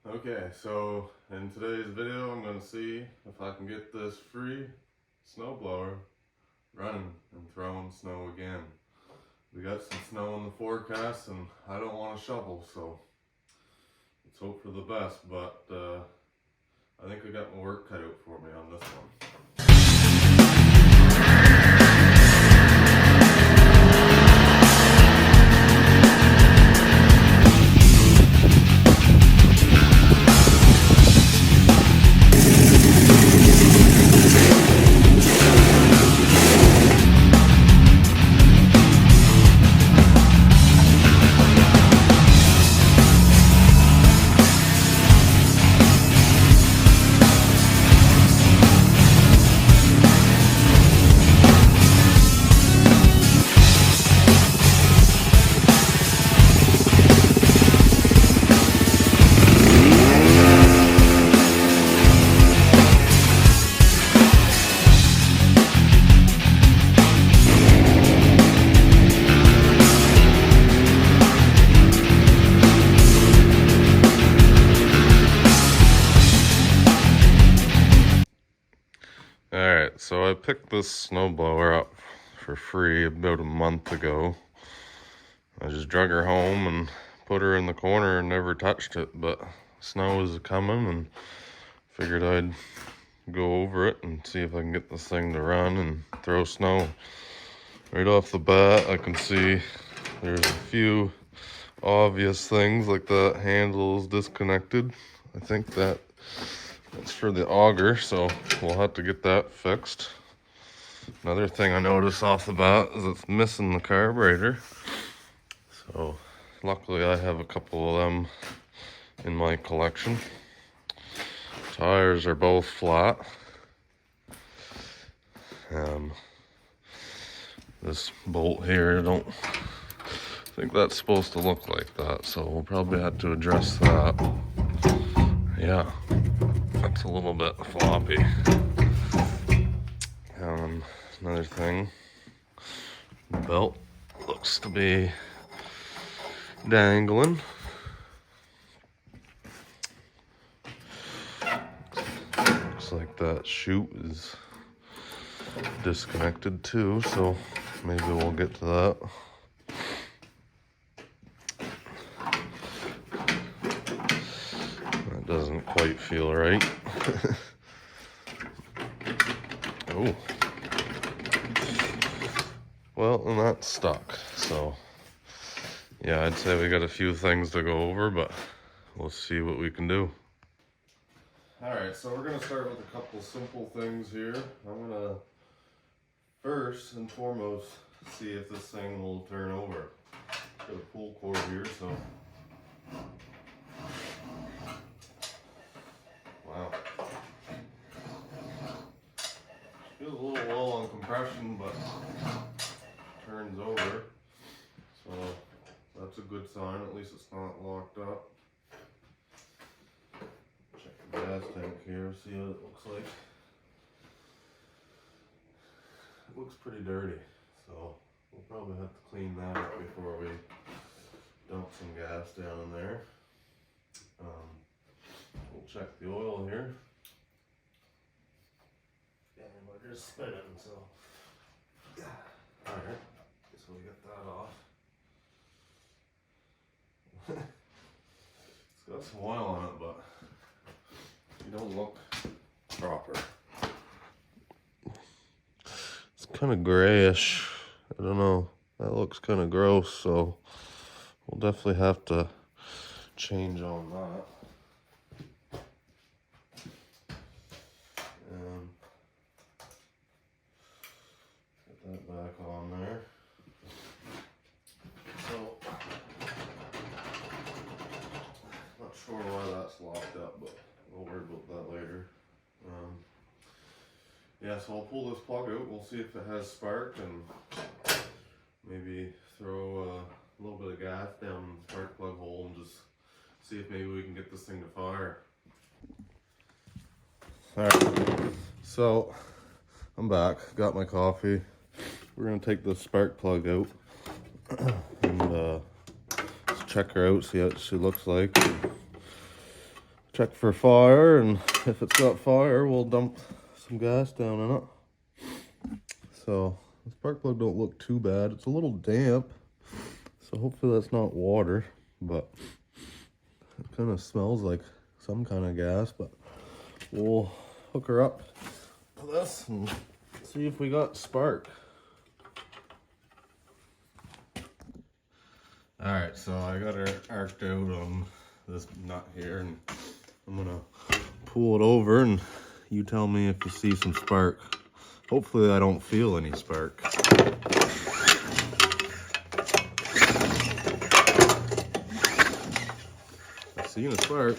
Okay, so in today's video I'm going to see if I can get this free snowblower running and throwing snow again. We got some snow in the forecast and I don't want to shovel, so let's hope for the best, but I think I got my work cut out for me on this one. Alright, so I picked this snowblower up for free about a month ago. I just drug her home and put her in the corner and never touched it, but snow was coming and figured I'd go over it and see if I can get this thing to run and throw snow. Right off the bat, I can see there's a few obvious things, like the handle is disconnected. I think that's for the auger, so we'll have to get that fixed. Another thing I noticed off the bat is it's missing the carburetor. So luckily I have a couple of them in my collection. Tires are both flat. This bolt here, I don't think that's supposed to look like that, so we'll probably have to address that. Yeah, that's a little bit floppy. Another thing, the belt looks to be dangling. Looks like that chute is disconnected too, so maybe we'll get to that. That doesn't quite feel right. Oh. Well, and that's stuck, so yeah, I'd say we got a few things to go over, but we'll see what we can do. Alright, so we're going to start with a couple simple things here. I'm going to first and foremost see if this thing will turn over. Got a pull cord here, so wow. Feels a little low on compression, but turns over, so that's a good sign. At least it's not locked up. Check the gas tank here, see what it looks like. It looks pretty dirty, so we'll probably have to clean that up before we dump some gas down in there. We'll check the oil here. Yeah, we're just spinning, so yeah. Alright, so we get that off. It's got some oil on it, but you don't look proper. It's kind of grayish. I don't know. That looks kind of gross, so we'll definitely have to change on that. Get that back on there. So, not sure why that's locked up, but we'll worry about that later. Yeah, so I'll pull this plug out. We'll see if it has spark and maybe throw a little bit of gas down the spark plug hole and just see if maybe we can get this thing to fire. Alright, so I'm back, got my coffee. We're gonna take the spark plug out and check her out, see what she looks like. check for fire, and if it's got fire, we'll dump some gas down in it. So the spark plug don't look too bad. It's a little damp, so hopefully that's not water, but it kind of smells like some kind of gas. But we'll hook her up to this and see if we got spark. All right, so I got her arced out on this nut here, and I'm gonna pull it over and you tell me if you see some spark. Hopefully I don't feel any spark. I've seen a spark.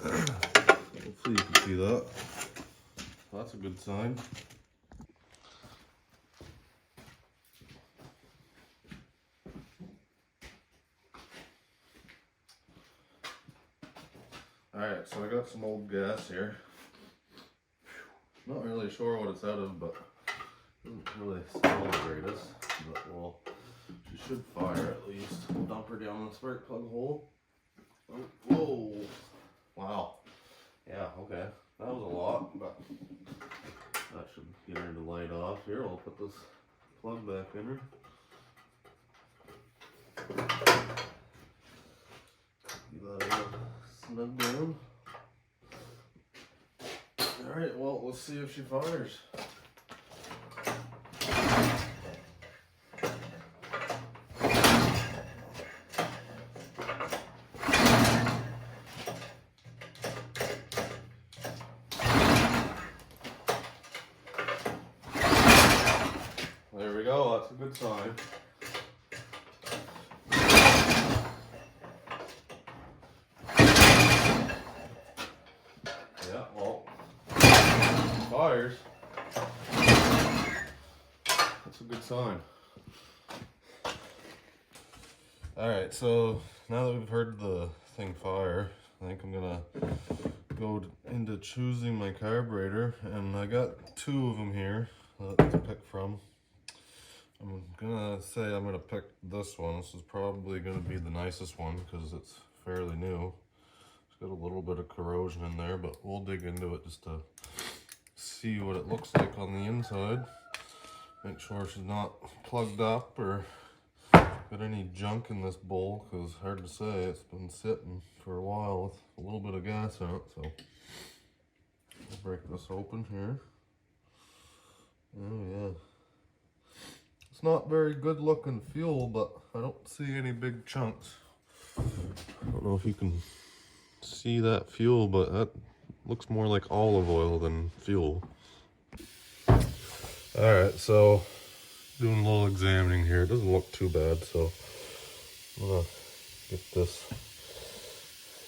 Hopefully you can see that. That's a good sign. Alright, so I got some old gas here. Not really sure what it's out of, but it doesn't really smell the greatest. But well, she should fire at least. We'll dump her down the spark plug hole. Oh, whoa! Wow. Yeah, okay. That was a lot, but that should get her to light off. Here, I'll put this plug back in her. Get that snug down. Alright, well, let's see if she fires. There we go, that's a good sign. Yeah, well, fires. That's a good sign. Alright, so now that we've heard the thing fire, I think I'm gonna go into choosing my carburetor, and I got two of them here to pick from. I'm gonna say I'm gonna pick this one. This is probably gonna be the nicest one because it's fairly new. It's got a little bit of corrosion in there, but we'll dig into it just to see what it looks like on the inside. Make sure she's not plugged up or got any junk in this bowl, because hard to say, it's been sitting for a while with a little bit of gas in it. So I'll break this open here. Oh yeah. It's not very good looking fuel, but I don't see any big chunks. I don't know if you can see that fuel, but that looks more like olive oil than fuel. Alright, so doing a little examining here. It doesn't look too bad, so I'm gonna get this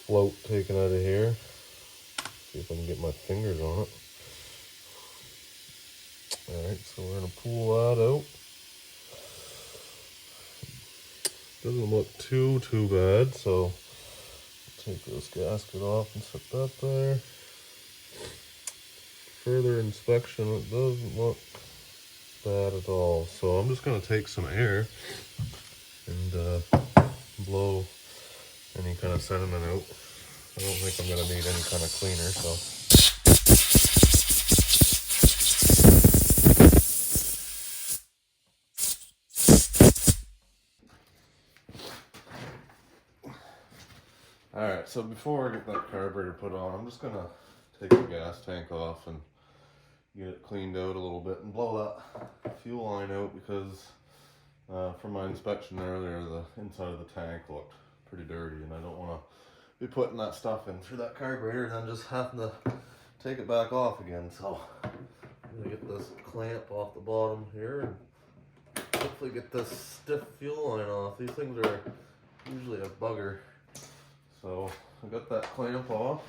float taken out of here. See if I can get my fingers on it. Alright, so we're gonna pull that out. Doesn't look too bad, so take this gasket off and set that there. Further inspection, it doesn't look bad at all. So I'm just going to take some air and blow any kind of sediment out. I don't think I'm going to need any kind of cleaner, so. Alright, so before I get that carburetor put on, I'm just going to take the gas tank off and get it cleaned out a little bit and blow that fuel line out, because from my inspection earlier, the inside of the tank looked pretty dirty, and I don't want to be putting that stuff in through that carburetor and then just having to take it back off again. So I'm going to get this clamp off the bottom here and hopefully get this stiff fuel line off. These things are usually a bugger. So I got that clamp off.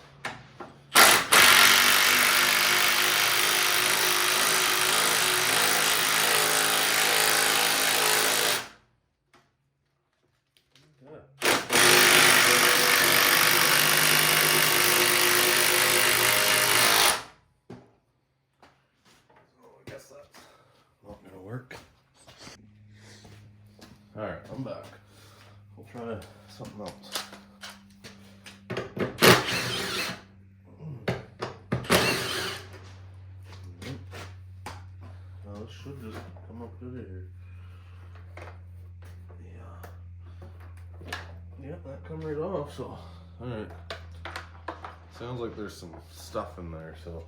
Alright, I'm back. We'll try something else. up to there. Yeah, that come right off, so, alright. Sounds like there's some stuff in there, so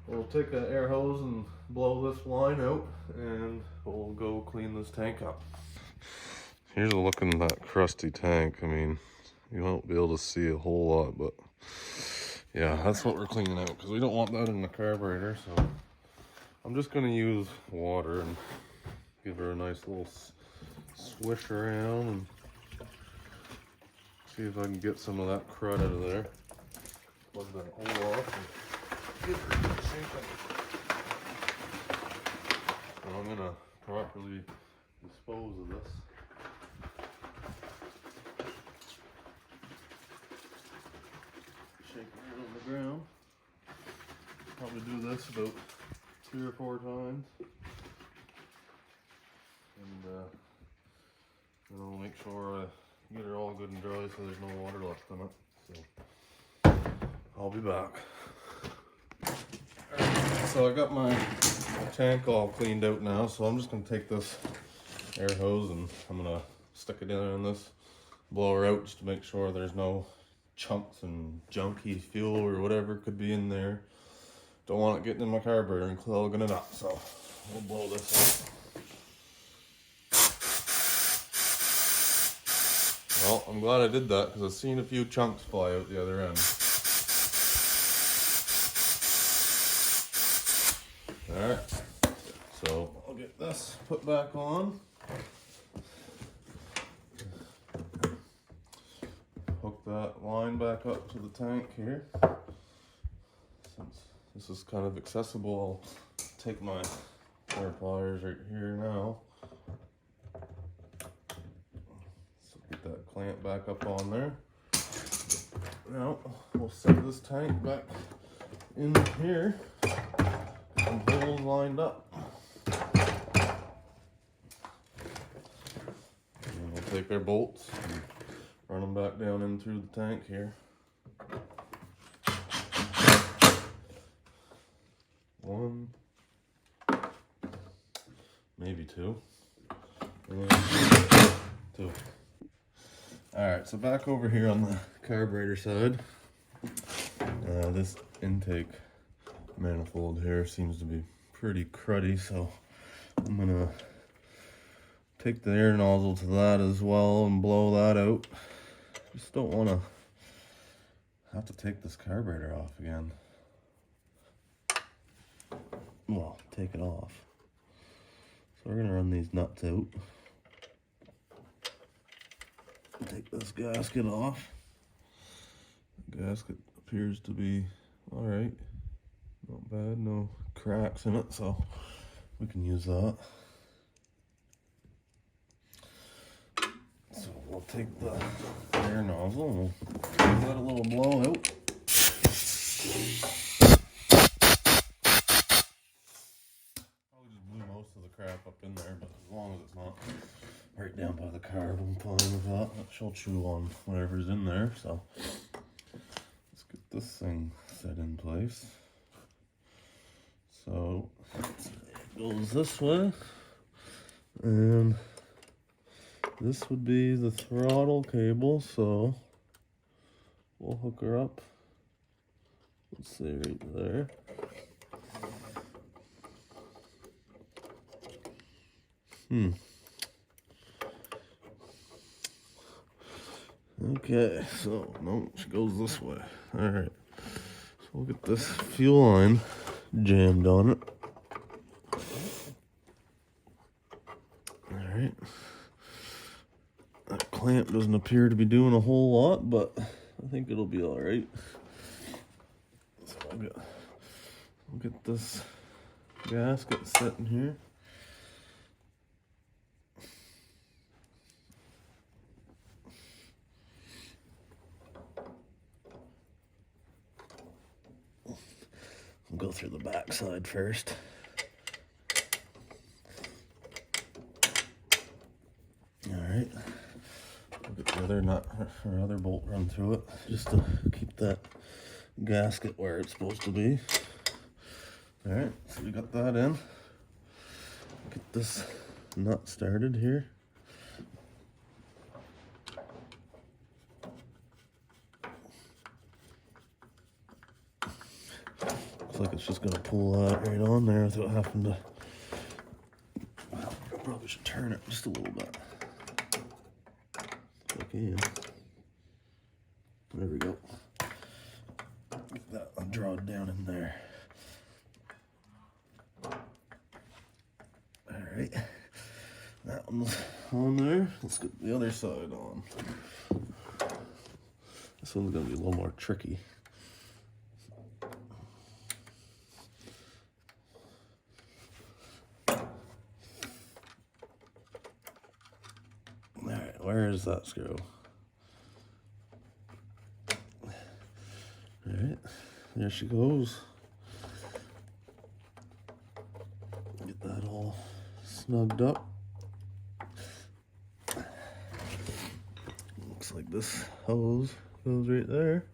we'll take an air hose and blow this line out, and we'll go clean this tank up. Here's a look in that crusty tank. I mean, you won't be able to see a whole lot, but yeah, that's what we're cleaning out, because we don't want that in the carburetor, so I'm just going to use water and give her a nice little swish around and see if I can get some of that crud out of there. Plug that hole off and get her shaking. So I'm going to properly dispose of this. Shake it on the ground. Probably do this about 3 or 4 times. And then I'll make sure I get her all good and dry so there's no water left in it. So I'll be back. Alright, so I got my tank all cleaned out now, so I'm just going to take this air hose and I'm going to stick it in this blower out just to make sure there's no chunks and junky fuel or whatever could be in there. Don't want it getting in my carburetor and clogging it up, so we'll blow this up. Well, I'm glad I did that because I've seen a few chunks fly out the other end. Alright, so I'll get this put back on. Hook that line back up to the tank here. Since this is kind of accessible, I'll take my wire pliers right here now. So get that clamp back up on there. Now we'll set this tank back in here and holes lined up. And we'll take our bolts and run them back down in through the tank here. 1, maybe 2, and 2. Alright, so back over here on the carburetor side, this intake manifold here seems to be pretty cruddy, so I'm gonna take the air nozzle to that as well and blow that out. Just don't want to have to take this carburetor off again. Well, take it off. So we're gonna run these nuts out. Take this gasket off. The gasket appears to be alright. Not bad, no cracks in it, so we can use that. So we'll take the air nozzle and we'll give that a little blowout. Most of the crap up in there, but as long as it's not right down by the carb, I'm fine with that. She'll chew on whatever's in there, so let's get this thing set in place. So it goes this way, and this would be the throttle cable, so we'll hook her up, let's say right there. Okay, so no, she goes this way. Alright, so we'll get this fuel line jammed on it. Alright, that clamp doesn't appear to be doing a whole lot, but I think it'll be alright. So we'll get this gasket set in here. We'll go through the back side first. Alright. We'll get the other nut or other bolt run through it just to keep that gasket where it's supposed to be. Alright, so we got that in. Get this nut started here. Looks like it's just gonna pull that right on there without having to. Well, I probably should turn it just a little bit. If I can. There we go. Get that drawn down in there. Alright. That one's on there. Let's get the other side on. This one's gonna be a little more tricky. Alright, where does that screw? Alright, there she goes. Get that all snugged up. Looks like this hose goes right there.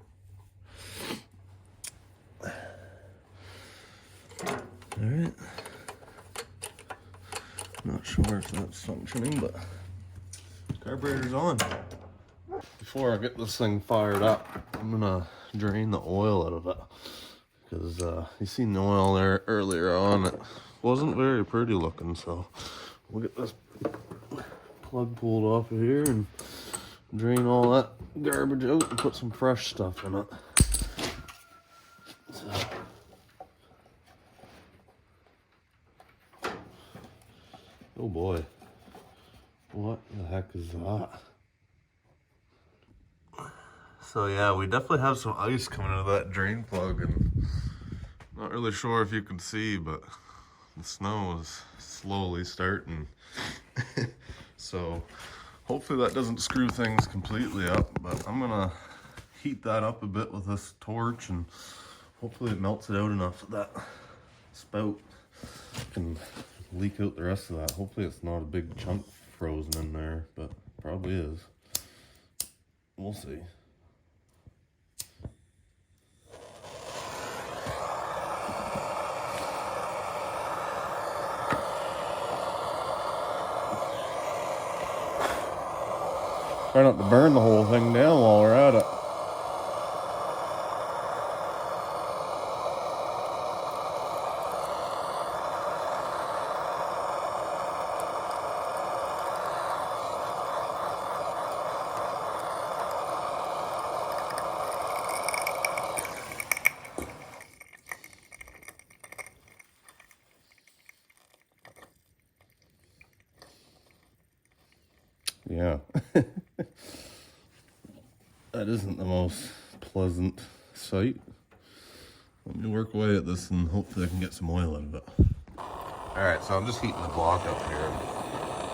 Alright. Not sure if that's functioning, but carburetor's on. Before I get this thing fired up, I'm gonna drain the oil out of it. Because you seen the oil there earlier on. It wasn't very pretty looking, so we'll get this plug pulled off of here and drain all that garbage out and put some fresh stuff in it. So. Oh boy, what the heck is that? So yeah, we definitely have some ice coming out of that drain plug, and not really sure if you can see, but the snow is slowly starting. So hopefully that doesn't screw things completely up, but I'm gonna heat that up a bit with this torch, and hopefully it melts it out enough that that spout can leak out the rest of that. Hopefully it's not a big chunk frozen in there, but probably is. We'll see. Try not to burn the whole thing down while we're at it. Yeah. That isn't the most pleasant sight. Let me work away at this and hopefully I can get some oil out of it. Alright, so I'm just heating the block up here.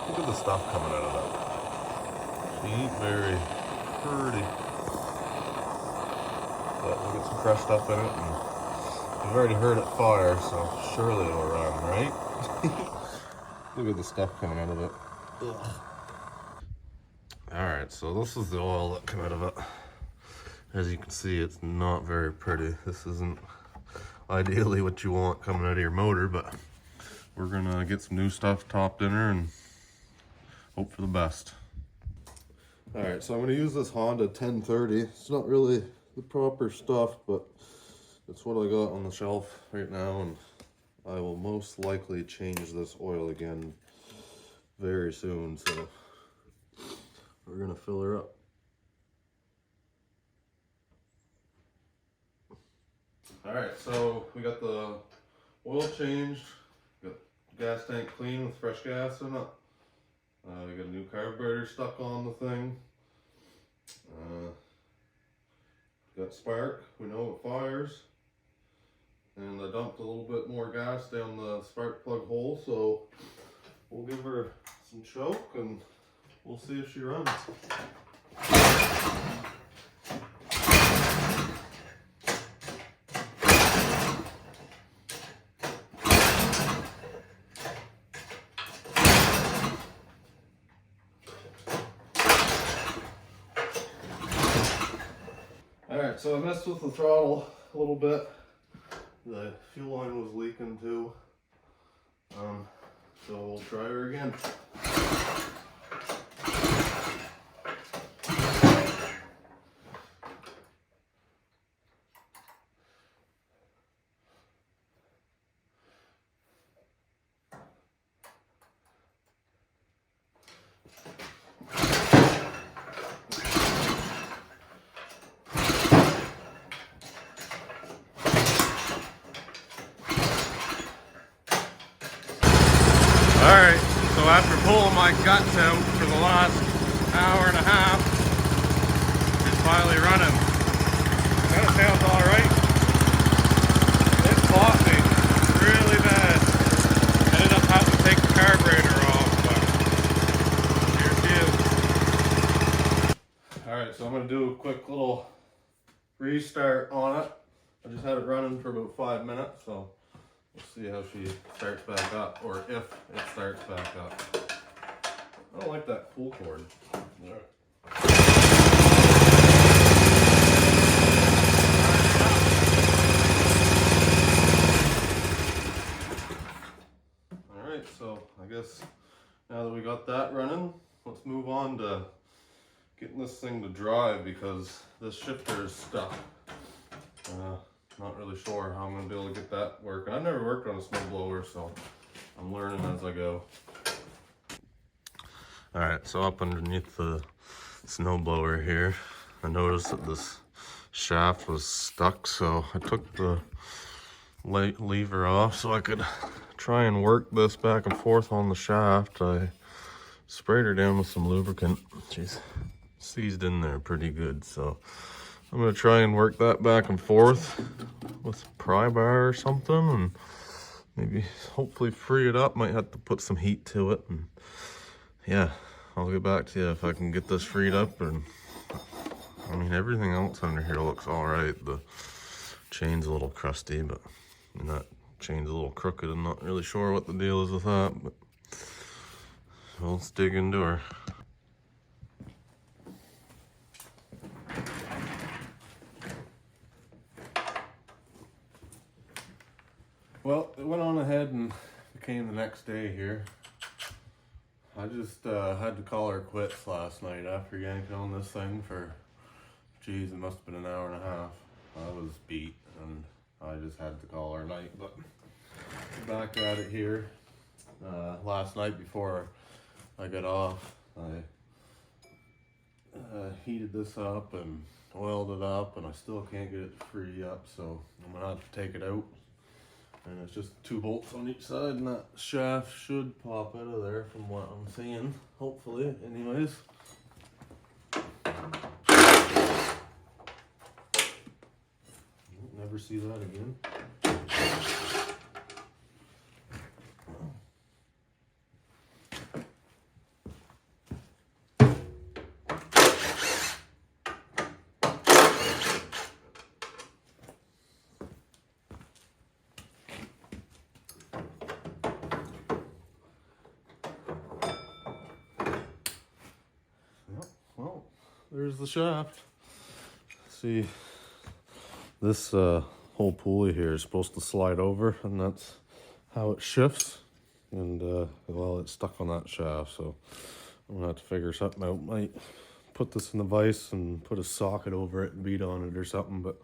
Look at the stuff coming out of it. She ain't very pretty. But we'll get some fresh stuff in it, and we've already heard it fire, so surely it'll run, right? Look at the stuff coming out of it. Ugh. Alright, so this is the oil that came out of it. As you can see, it's not very pretty. This isn't ideally what you want coming out of your motor, but we're gonna get some new stuff topped in her and hope for the best. Alright, so I'm gonna use this Honda 1030. It's not really the proper stuff, but it's what I got on the shelf right now, and I will most likely change this oil again very soon, so we're gonna fill her up. Alright, so we got the oil changed, got gas tank clean with fresh gas in it. We got a new carburetor stuck on the thing. Got spark, we know it fires. And I dumped a little bit more gas down the spark plug hole, so we'll give her some choke and we'll see if she runs. Alright, so I messed with the throttle a little bit. The fuel line was leaking too. So we'll try her again. Alright, so after pulling my guts out for the last hour and a half, it's finally running. Kind of sounds alright. It's flopping really bad. Ended up having to take the carburetor off, but here she is. Alright, so I'm going to do a quick little restart on it. I just had it running for about 5 minutes, so we'll see how she starts back up, or if it starts back up. I don't like that pull cord. Alright, so I guess now that we got that running, let's move on to getting this thing to drive, because this shifter is stuck. Not really sure how I'm going to be able to get that working. I've never worked on a snowblower, so I'm learning as I go. Alright, so up underneath the snowblower here, I noticed that this shaft was stuck, so I took the lever off so I could try and work this back and forth on the shaft. I sprayed her down with some lubricant. She's seized in there pretty good, so I'm going to try and work that back and forth with a pry bar or something, and maybe hopefully free it up. Might have to put some heat to it, and yeah, I'll get back to you if I can get this freed up. And I mean, everything else under here looks all right. The chain's a little crusty, but that chain's a little crooked. I'm not really sure what the deal is with that, but well, let's dig into her. Well, it went on ahead and became the next day here. I just had to call her quits last night after yanking on this thing for, geez, it must have been an hour and a half. I was beat and I just had to call her a night, but back at it here. Last night before I got off, I heated this up and oiled it up, and I still can't get it to free up, so I'm gonna have to take it out. And it's just 2 bolts on each side, and that shaft should pop out of there from what I'm seeing, hopefully, anyways. Never see that again. Well, there's the shaft. See, this whole pulley here is supposed to slide over, and that's how it shifts. And well, it's stuck on that shaft, so I'm gonna have to figure something out. Might put this in the vise and put a socket over it and beat on it or something, but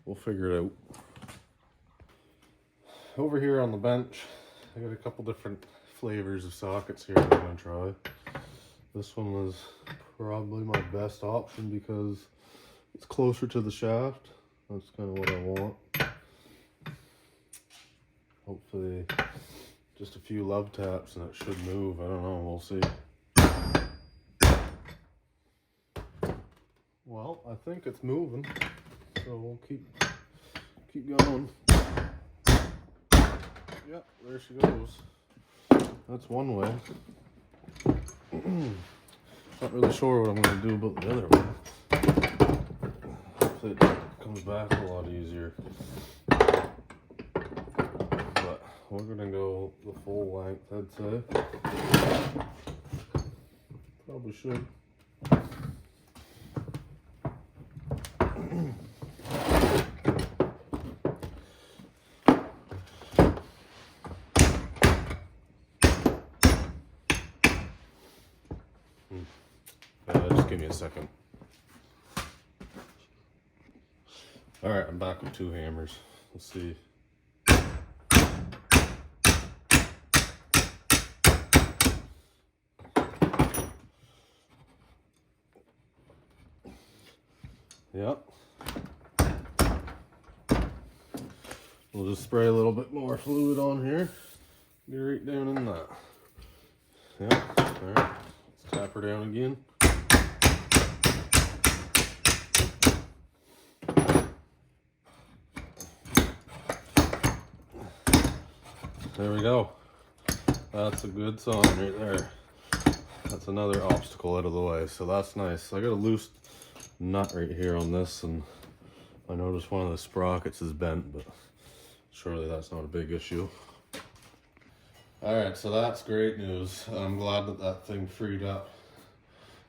we'll figure it out. Over here on the bench, I got a couple different flavors of sockets here I'm gonna try. This one was probably my best option because it's closer to the shaft. That's kind of what I want. Hopefully just a few love taps and it should move. I don't know, we'll see. Well, I think it's moving, so we'll keep going. Yep, there she goes. That's one way. Not really sure what I'm going to do about the other one. Hopefully it comes back a lot easier. But we're going to go the full length, I'd say. Probably should. second. All right, I'm back with 2 hammers. Let's see. Yep. We'll just spray a little bit more fluid on here. Get right down in that. Yep. All right. Let's tap her down again. There we go. That's a good sign right there. That's another obstacle out of the way, so that's nice. I got a loose nut right here on this, and I noticed one of the sprockets is bent, but surely that's not a big issue. Alright, so that's great news. I'm glad that that thing freed up.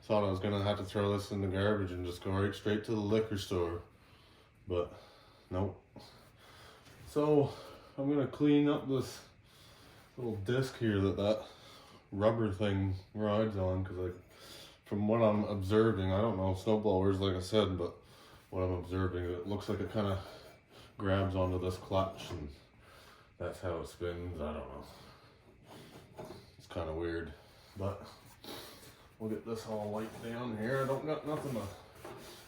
Thought I was gonna have to throw this in the garbage and just go right straight to the liquor store, but nope. So I'm gonna clean up this little disc here that rubber thing rides on, because like from what I'm observing, I don't know snowblowers like I said, but what I'm observing, it looks like it kind of grabs onto this clutch and that's how it spins. I don't know, it's kind of weird, but we'll get this all wiped down here. I don't got nothing to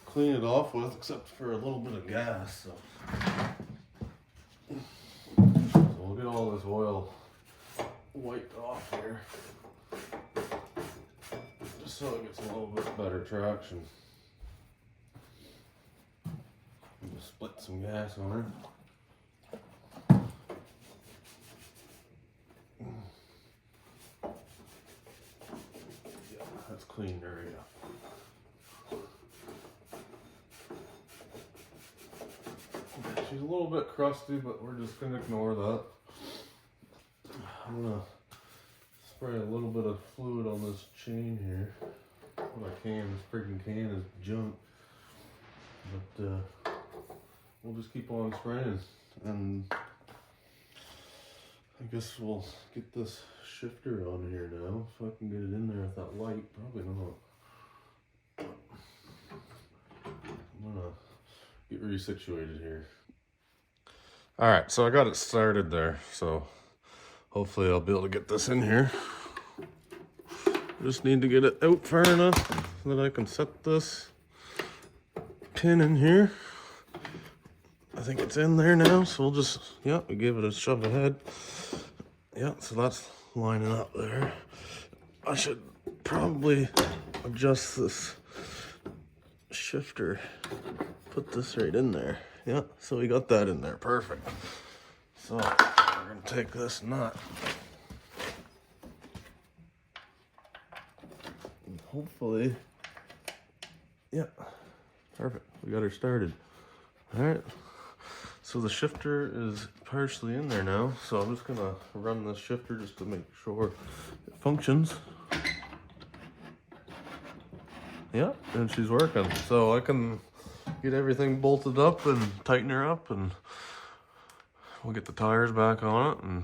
clean it off with except for a little bit of gas, so we'll get all this oil wiped off here, just so it gets a little bit better traction. Just split some gas on her. Yeah, that's cleaned her right up. She's a little bit crusty, but we're just gonna ignore that. I'm gonna spray a little bit of fluid on this chain here. What I can, this freaking can is junk. But we'll just keep on spraying, and I guess we'll get this shifter on here now. If I can get it in there with that light, probably not. I'm gonna get resituated here. All right, so I got it started there, so hopefully I'll be able to get this in here. Just need to get it out far enough that I can set this pin in here. I think it's in there now, so we'll just, yeah, we give it a shove ahead. Yeah, so that's lining up there. I should probably adjust this shifter, put this right in there. Yeah, so we got that in there, perfect. So we're gonna take this nut and hopefully, yeah, perfect, we got her started. All right, so the shifter is partially in there now, so I'm just gonna run this shifter just to make sure it functions. Yeah, and she's working, so I can get everything bolted up and tighten her up, and we'll get the tires back on it and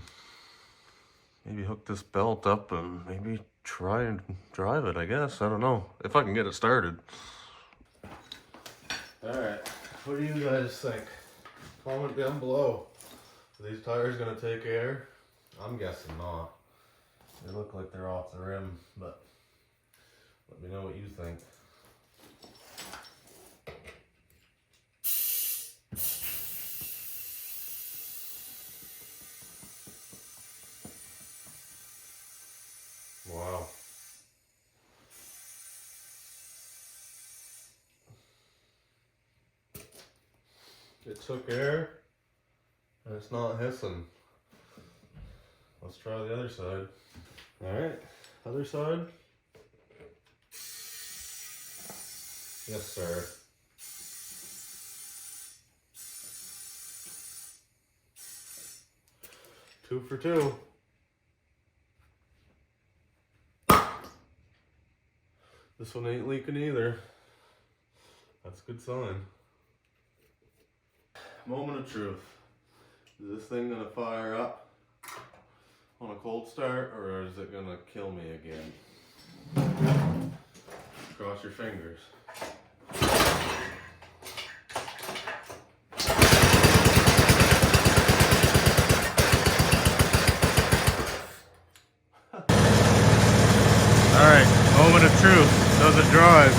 maybe hook this belt up and maybe try and drive it, I guess. I don't know, if I can get it started. All right, what do you guys think? Comment down below. Are these tires gonna take air? I'm guessing not. They look like they're off the rim, but let me know what you think. Wow. It took air and it's not hissing. Let's try the other side. All right, other side. Yes, sir. Two for two. This one ain't leaking either. That's a good sign. Moment of truth. Is this thing gonna fire up on a cold start, or is it gonna kill me again? Cross your fingers. Alright, moment of truth. Does it drive?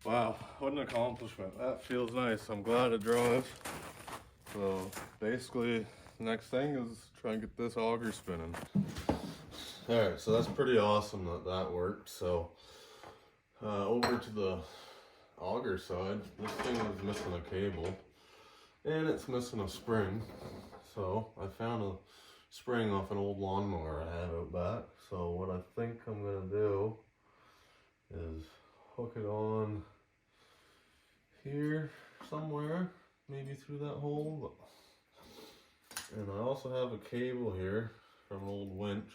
Wow, what an accomplishment. That feels nice. I'm glad it drives. So basically, the next thing is try and get this auger spinning. Alright, so that's pretty awesome that that worked. So over to the auger side, this thing is missing a cable and it's missing a spring. So I found a spring off an old lawnmower I had out back. So what I think I'm gonna do is hook it on here somewhere, maybe through that hole. And I also have a cable here from an old winch.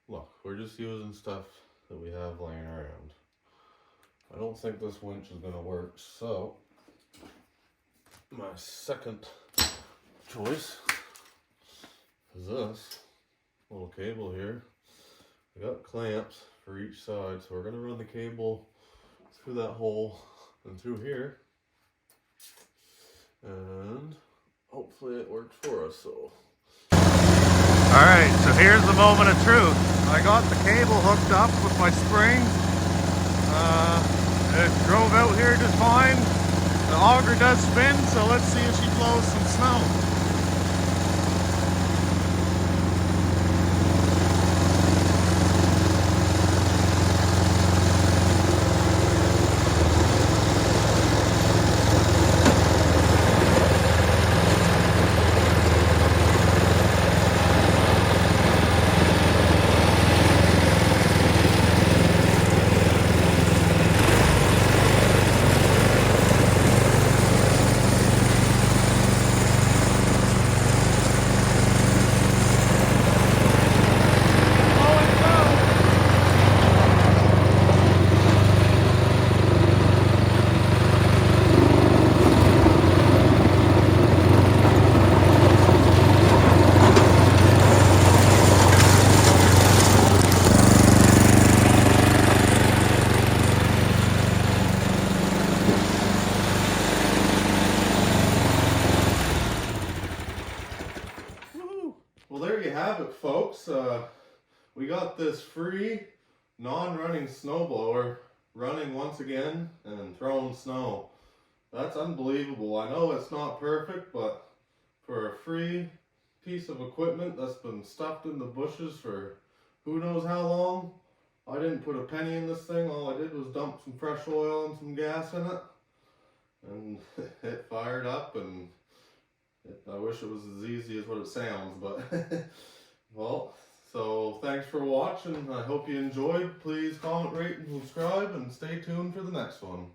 Look, we're just using stuff that we have laying around. I don't think this winch is gonna work, so my second choice is this little cable here. I got clamps for each side, so we're gonna run the cable through that hole and through here, and hopefully it works for us. So alright, so here's the moment of truth. I got the cable hooked up with my spring. It drove out here just fine. The auger does spin, so let's see if she blows some snow. Well, there you have it, folks. We got this free, non-running snowblower running once again and throwing snow. That's unbelievable. I know it's not perfect, but for a free piece of equipment that's been stuffed in the bushes for who knows how long, I didn't put a penny in this thing. All I did was dump some fresh oil and some gas in it, and it fired up, and I wish it was as easy as what it sounds, but well, so thanks for watching. I hope you enjoyed. Please comment, rate, and subscribe, and stay tuned for the next one.